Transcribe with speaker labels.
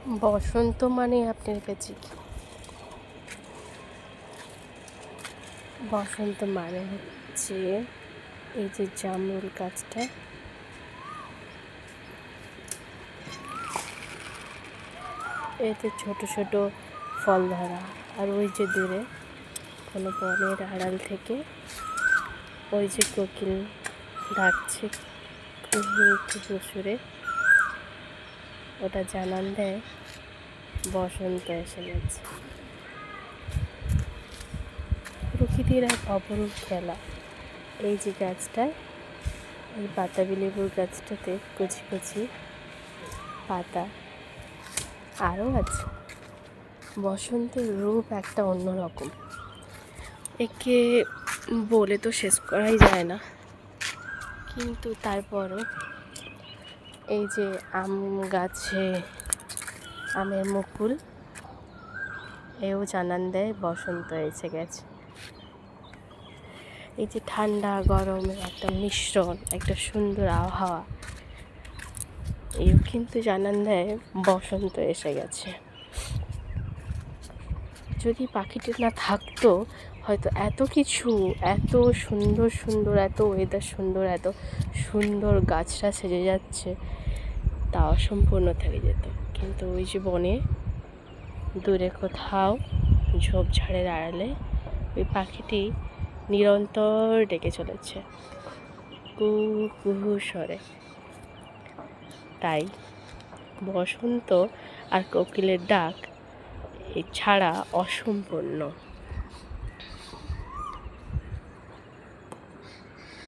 Speaker 1: বসন্ত মানে আপনার কাছে কি? বসন্ত মানে হচ্ছে এই যে জামরুল গাছটা, এতে ছোট ছোট ফল ধরা। আর ওই যে দূরে কোনো বনের আড়াল থেকে ওই যে কোকিল ডাকছে কুহু কুহু সুরে, ওটা জানান দেয় বসন্ত এসে গেছে। প্রকৃতির এক অপরূপ খেলা। এই যে গাছটায়, এই বাতাবি লেবুর গাছটাতে কচি কচি পাতা আরও আছে। বসন্তের রূপ একটা অন্যরকম, একে বলে তো শেষ করাই যায় না। কিন্তু তারপরও এই যে আম গাছে আমের মুকুল, এও জানান দেয় বসন্ত এসে গেছে। এই যে ঠান্ডা গরমের একটা মিশ্রণ, একটা সুন্দর আবহাওয়া, এও কিন্তু জানান দেয় বসন্ত এসে গেছে। যদি পাখিটি না থাকতো, হয়তো এত কিছু, এত সুন্দর সুন্দর, এত ওয়েদার সুন্দর, এত সুন্দর গাছটা সেজে যাচ্ছে, তা অসম্পূর্ণ থেকে যেত। কিন্তু ওই যে বনে দূরে কোথাও ঝোপঝাড়ের আড়ালে ওই পাখিটি নিরন্তর ডেকে চলেছে কুহু কুহু স্বরে। তাই বসন্ত আর কোকিলের ডাক এছাড়া অসম্পূর্ণ।